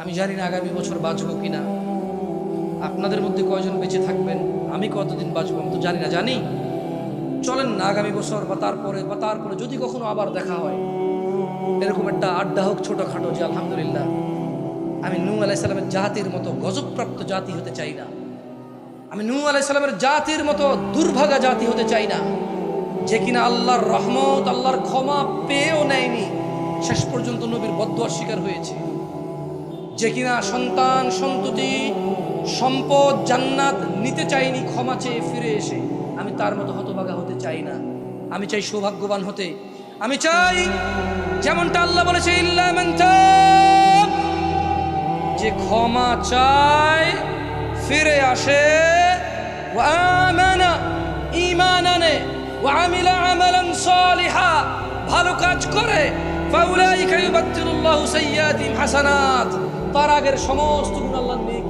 আমি জানি না আগামী বছর বাঁচবো কিনা, আপনাদের মধ্যে কয়জন বেঁচে থাকবেন, আমি কতদিন বাঁচবো আমি তো জানি না। জানি চলেন না আগামী বছর বা তারপরে যদি কখনো আবার দেখা হয়, এরকম একটা আড্ডা হোক ছোটখাটো, যে আলহামদুলিল্লাহ আমি নূহ আলাইহিস সালামের জাতির মতো গজবপ্রাপ্ত জাতি হতে চাই না, আমি নূহ আলাইহিস সালামের জাতির মতো দুর্ভাগা জাতি হতে চাই না, যে কিনা আল্লাহর রহমত আল্লাহর ক্ষমা পেয়েও নেয়নি, শেষ পর্যন্ত নবীর বদদুয়ার শিকার হয়েছে, যে কিনা সন্তান সন্ততি সম্পদ জান্নাত নিতে চাইনি, ক্ষমা চেয়ে ফিরে এসে। আমি তার মতো হতভাগা হতে চাই না, আমি চাই সৌভাগ্যবান হতে। আমি চাই যেমনটা আল্লাহ বলেছে, ইল্লা মান তাব, যে ক্ষমা চায় ফিরে আসে, ওয়া আমানা ঈমান আনে, ওয়া আমিলা আমালান সালিহা ভালো কাজ করে, ফাউলাইকা ইউবাদদিলুল্লাহু সাইয়্যাতিহিম হাসানাত, তার আগের সমস্ত গুনাহ আল্লাহ নেক